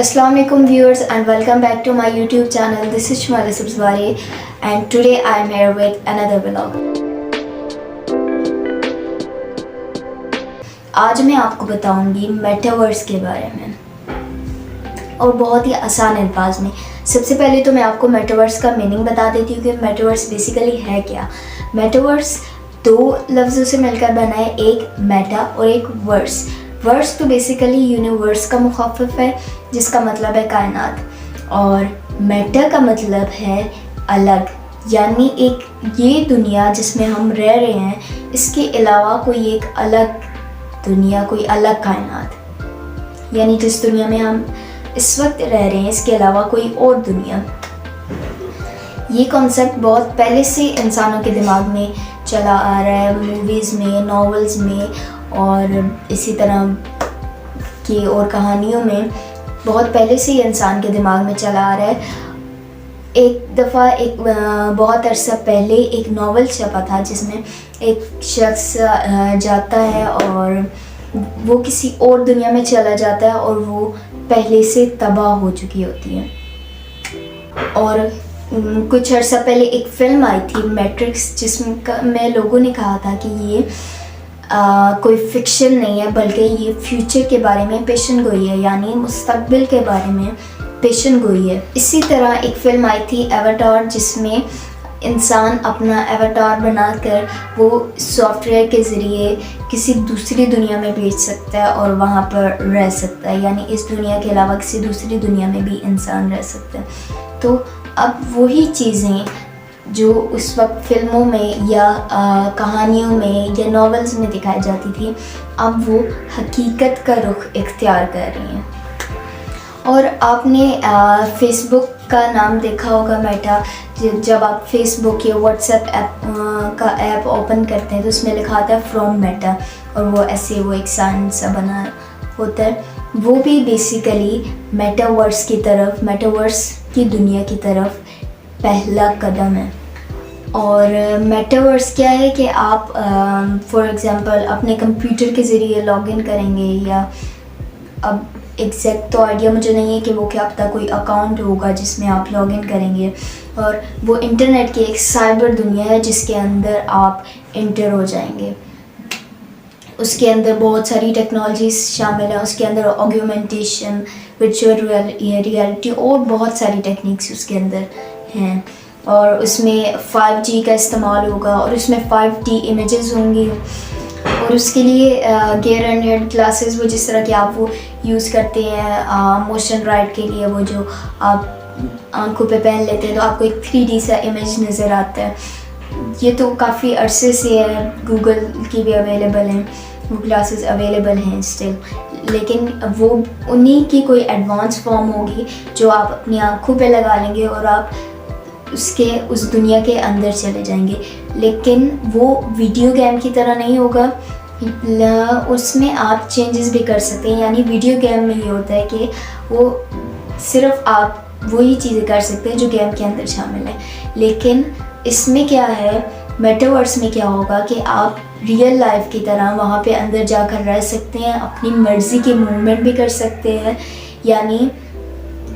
Assalamu alaikum viewers and welcome back to my YouTube channel. This is Shumala Subzwari and today I am here with another vlog. आज मैं आपको बताऊंगी metaverse के बारे में और बहुत ही आसान अल्फाज में। सबसे पहले तो मैं आपको मेटावर्स का मीनिंग बता देती हूँ कि मेटावर्स बेसिकली है क्या। मेटावर्स दो लफ्ज़ों से मिलकर बना है, एक मेटा और एक वर्स। वर्स तो बेसिकली यूनिवर्स का मुखाफ़िफ है जिसका मतलब है कायनात, और मेटा का मतलब है अलग, यानी एक ये दुनिया जिसमें हम रह रहे हैं इसके अलावा कोई एक अलग दुनिया, कोई अलग कायनात, यानी जिस दुनिया में हम इस वक्त रह रहे हैं इसके अलावा कोई और दुनिया। ये कॉन्सेप्ट बहुत पहले से इंसानों के दिमाग में चला आ रहा है, मूवीज़ में, नॉवेल्स में और इसी तरह की और कहानियों में बहुत पहले से ही इंसान के दिमाग में चला आ रहा है। एक दफ़ा बहुत अरसा पहले एक नॉवेल छपा था जिसमें एक शख्स जाता है और वो किसी और दुनिया में चला जाता है और वो पहले से तबाह हो चुकी होती है। और कुछ अर्सा पहले एक फ़िल्म आई थी मैट्रिक्स, जिसमें लोगों ने कहा था कि ये कोई फिक्शन नहीं है बल्कि ये फ्यूचर के बारे में पेशन गोई है, यानी मुस्तकबिल के बारे में पेशन गोई है। इसी तरह एक फ़िल्म आई थी एवाटार, जिसमें इंसान अपना एवाटार बनाकर वो सॉफ्टवेयर के ज़रिए किसी दूसरी दुनिया में भेज सकता है और वहाँ पर रह सकता है, यानी इस दुनिया के अलावा किसी दूसरी दुनिया में भी इंसान रह सकता है। तो अब वही चीज़ें जो उस वक्त फ़िल्मों में या कहानियों में या नॉवेल्स में दिखाई जाती थी, अब वो हकीकत का रुख इख्तियार कर रही हैं। और आपने फ़ेसबुक का नाम देखा होगा, मेटा। जब आप फेसबुक या व्हाट्सएप का ऐप ओपन करते हैं तो उसमें लिखा आता है फ्रॉम मेटा, और वो ऐसे वो एक साइन सा बना होता है। वो भी बेसिकली मेटावर्स की तरफ, मेटावर्स की दुनिया की तरफ पहला कदम है। और मेटावर्स क्या है कि आप फॉर एग्ज़ाम्पल अपने कंप्यूटर के ज़रिए लॉगिन करेंगे, या अब एग्जैक्ट तो आइडिया मुझे नहीं है कि वो क्या पता कोई अकाउंट होगा जिसमें आप लॉगिन करेंगे, और वो इंटरनेट की एक साइबर दुनिया है जिसके अंदर आप इंटर हो जाएंगे। उसके अंदर बहुत सारी टेक्नोलॉजीज़ शामिल हैं, उसके अंदर ऑगमेंटेशन, वर्चुअल रियलिटी और बहुत सारी टेक्निक्स उसके अंदर हैं। और उसमें 5G का इस्तेमाल होगा और उसमें 5D इमेजेस होंगी, और उसके लिए गेयर एंड हेड ग्लासेस, वो जिस तरह के आप वो यूज़ करते हैं मोशन राइड के लिए, वो जो आप आंखों पे पहन लेते हैं तो आपको एक 3D सा इमेज नज़र आता है। ये तो काफ़ी अरसे से है, गूगल की भी अवेलेबल हैं, वो ग्लासेस अवेलेबल हैं स्टिल, लेकिन वो उन्हीं की कोई एडवांस फॉर्म होगी जो आप अपनी आंखों पे लगा लेंगे और आप उस दुनिया के अंदर चले जाएंगे। लेकिन वो वीडियो गेम की तरह नहीं होगा, उसमें आप चेंजेस भी कर सकते हैं। यानी वीडियो गेम में ये होता है कि वो सिर्फ आप वही चीज़ें कर सकते हैं जो गेम के अंदर शामिल है, लेकिन इसमें क्या है, मेटावर्स में क्या होगा कि आप रियल लाइफ की तरह वहाँ पे अंदर जाकर रह सकते हैं, अपनी मर्ज़ी की मूवमेंट भी कर सकते हैं। यानी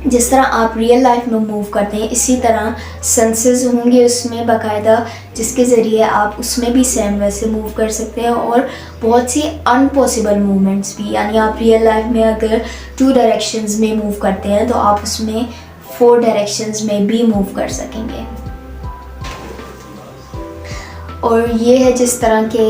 जिस तरह आप रियल लाइफ में मूव करते हैं इसी तरह सेंसेस होंगे उसमें बाकायदा, जिसके ज़रिए आप उसमें भी सेम वैसे मूव कर सकते हैं, और बहुत सी अनपॉसिबल मूवमेंट्स भी। यानी आप रियल लाइफ में अगर 2 डायरेक्शंस में मूव करते हैं तो आप उसमें 4 डायरेक्शंस में भी मूव कर सकेंगे। और ये है जिस तरह के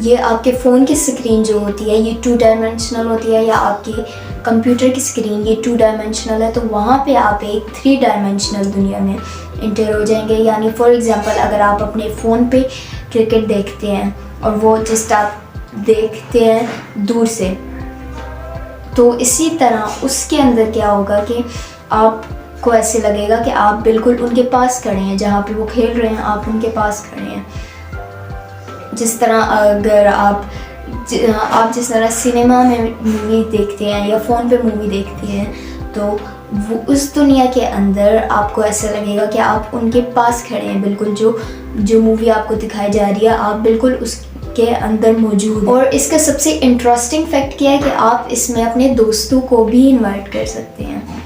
ये आपके फ़ोन की स्क्रीन जो होती है ये 2 डायमेंशनल होती है, या आपके कंप्यूटर की स्क्रीन ये 2 डायमेंशनल है, तो वहाँ पे आप एक 3 डायमेंशनल दुनिया में इंटर हो जाएंगे। यानी फॉर एग्ज़ाम्पल अगर आप अपने फ़ोन पे क्रिकेट देखते हैं और वो जस्ट आप देखते हैं दूर से, तो इसी तरह उसके अंदर क्या होगा कि आपको ऐसे लगेगा कि आप बिल्कुल उनके पास खड़े हैं, जहाँ पे वो खेल रहे हैं आप उनके पास खड़े हैं। जिस तरह अगर आप जिस तरह सिनेमा में मूवी देखते हैं या फ़ोन पे मूवी देखते हैं, तो वो उस दुनिया के अंदर आपको ऐसा लगेगा कि आप उनके पास खड़े हैं, बिल्कुल जो मूवी आपको दिखाई जा रही है आप बिल्कुल के अंदर मौजूद है। और इसका सबसे इंटरेस्टिंग फैक्ट क्या है कि आप इसमें अपने दोस्तों को भी इनवाइट कर सकते हैं।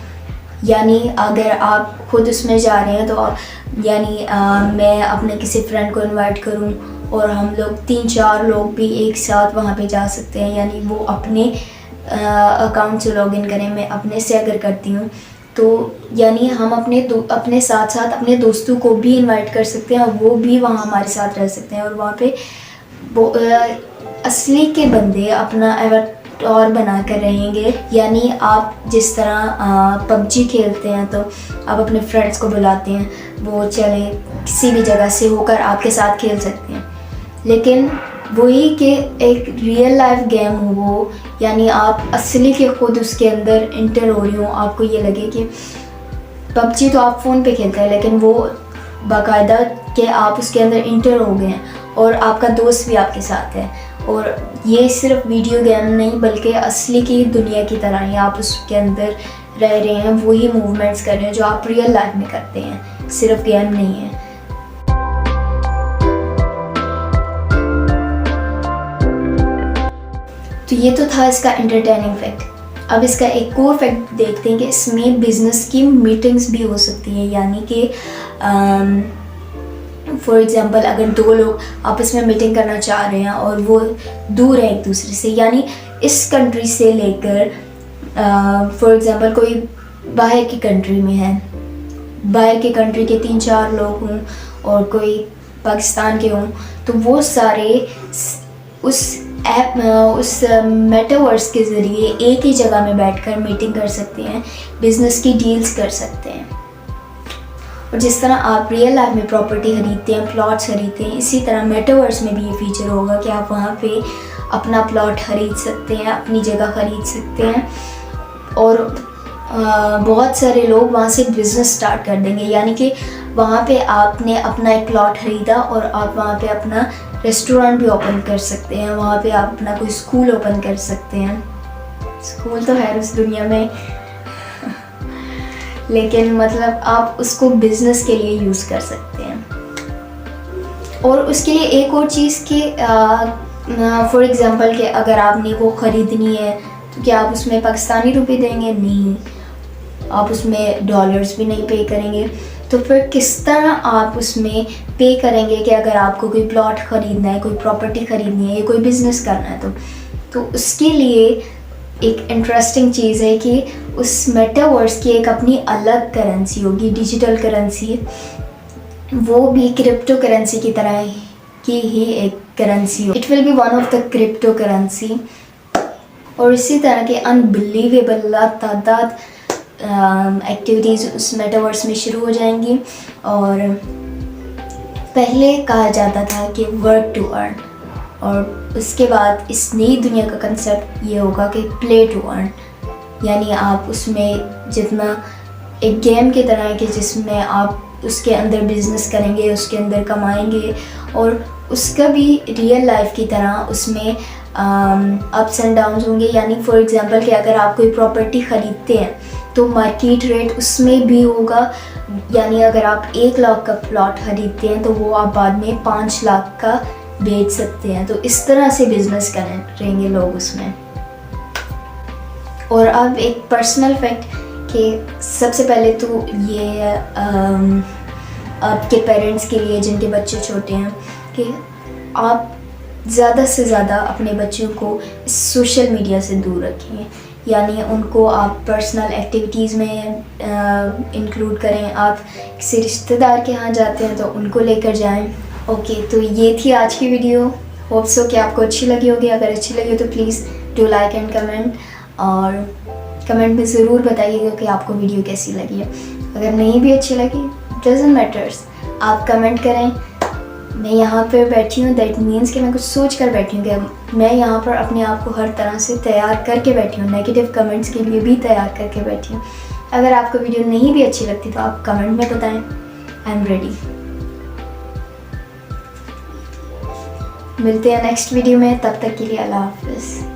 यानी अगर आप खुद उसमें जा रहे हैं तो मैं अपने किसी फ्रेंड को इनवाइट करूं और हम लोग 3-4 लोग भी एक साथ वहां पे जा सकते हैं। यानी वो अपने अकाउंट से लॉगिन करें, मैं अपने से अगर करती हूँ तो यानी हम अपने साथ साथ अपने दोस्तों को भी इनवाइट कर सकते हैं और वो भी वहाँ हमारे साथ रह सकते हैं। और वहाँ पे वो असली के बंदे अपना अवतार बना कर रहेंगे। यानी आप जिस तरह पबजी खेलते हैं तो आप अपने फ्रेंड्स को बुलाते हैं, वो चले किसी भी जगह से होकर आपके साथ खेल सकते हैं। लेकिन वही कि एक रियल लाइफ गेम हो वो, यानी आप असली के खुद उसके अंदर इंटर हो रही हो। आपको ये लगे कि पबजी तो आप फ़ोन पे खेलते हैं, लेकिन वो बाकायदा कि आप उसके अंदर इंटर हो गए हैं और आपका दोस्त भी आपके साथ है। और ये सिर्फ वीडियो गेम नहीं बल्कि असली की दुनिया की तरह ही आप उसके अंदर रह रहे हैं, वही मूवमेंट्स कर रहे हैं जो आप रियल लाइफ में करते हैं, सिर्फ गेम नहीं है। तो ये तो था इसका एंटरटेनिंग फैक्ट। अब इसका एक और फैक्ट देखते हैं कि इसमें बिजनेस की मीटिंग्स भी हो सकती हैं। यानी कि फॉर एग्जांपल अगर 2 लोग आपस में मीटिंग करना चाह रहे हैं और वो दूर है एक दूसरे से, यानी इस कंट्री से लेकर फॉर एग्जांपल कोई बाहर की कंट्री में है, बाहर की कंट्री के 3-4 लोग हों और कोई पाकिस्तान के हों, तो वो सारे उस मेटावर्स के ज़रिए एक ही जगह में बैठकर मीटिंग कर सकते हैं, बिज़नेस की डील्स कर सकते हैं। और जिस तरह आप रियल लाइफ में प्रॉपर्टी खरीदते हैं, प्लॉट्स खरीदते हैं, इसी तरह मेटावर्स में भी ये फीचर होगा कि आप वहाँ पे अपना प्लॉट खरीद सकते हैं, अपनी जगह खरीद सकते हैं और बहुत सारे लोग वहाँ से बिज़नेस स्टार्ट कर देंगे। यानी कि वहाँ पे आपने अपना एक प्लॉट खरीदा और आप वहाँ पे अपना रेस्टोरेंट भी ओपन कर सकते हैं, वहाँ पे आप अपना कोई स्कूल ओपन कर सकते हैं। स्कूल तो है उस दुनिया में लेकिन मतलब आप उसको बिज़नेस के लिए यूज़ कर सकते हैं। और उसके लिए एक और चीज़ कि फॉर एग्ज़ाम्पल कि अगर आपने वो ख़रीदनी है तो क्या आप उसमें पाकिस्तानी रुपए देंगे? नहीं, आप उसमें डॉलर्स भी नहीं पे करेंगे। तो फिर किस तरह आप उसमें पे करेंगे कि अगर आपको कोई प्लॉट ख़रीदना है, कोई प्रॉपर्टी ख़रीदनी है या कोई बिज़नेस करना है तो उसके लिए एक इंटरेस्टिंग चीज़ है कि उस मेटावर्स की एक अपनी अलग करेंसी होगी, डिजिटल करेंसी, वो भी क्रिप्टो करेंसी की तरह की ही एक करेंसी हो। It will be one of the crypto currency. और इसी तरह के अनबिलीवेबल तादाद एक्टिविटीज़ उस मेटावर्स में शुरू हो जाएंगी। और पहले कहा जाता था कि वर्क टू अर्न, और उसके बाद इस नई दुनिया का कंसेप्ट ये होगा कि प्ले टू अर्न। यानी आप उसमें जितना एक गेम की तरह है कि जिसमें आप उसके अंदर बिज़नेस करेंगे, उसके अंदर कमाएंगे और उसका भी रियल लाइफ की तरह उसमें अप्स एंड डाउन्स होंगे। यानी फॉर एग्जांपल कि अगर आप कोई प्रॉपर्टी ख़रीदते हैं तो मार्केट रेट उसमें भी होगा। यानी अगर आप 1 लाख का प्लॉट ख़रीदते हैं तो वो आप बाद में 5 लाख का बेच सकते हैं। तो इस तरह से बिज़नेस करेंगे लोग उसमें। और अब एक पर्सनल फैक्ट कि सबसे पहले तो ये आपके पेरेंट्स के लिए जिनके बच्चे छोटे हैं कि आप ज़्यादा से ज़्यादा अपने बच्चों को सोशल मीडिया से दूर रखें। यानी उनको आप पर्सनल एक्टिविटीज़ में इंक्लूड करें। आप किसी रिश्तेदार के यहाँ जाते हैं तो उनको लेकर जाएं। ओके, तो ये थी आज की वीडियो। होप सो कि आपको अच्छी लगी होगी। अगर अच्छी लगी तो please do like and comment, और कमेंट में ज़रूर बताइएगा कि आपको वीडियो कैसी लगी है। अगर नहीं भी अच्छी लगी, डजंट मैटर्स, आप कमेंट करें। मैं यहाँ पर बैठी हूँ, दैट मीन्स कि मैं कुछ सोच कर बैठी हूँ कि मैं यहाँ पर अपने आप को हर तरह से तैयार करके बैठी हूँ, नेगेटिव कमेंट्स के लिए भी तैयार करके बैठी हूँ। अगर आपको वीडियो नहीं भी अच्छी लगती तो आप कमेंट में बताएं, आई एम रेडी। मिलते हैं नेक्स्ट वीडियो में, तब तक के लिए अल्लाह हाफ़िज़।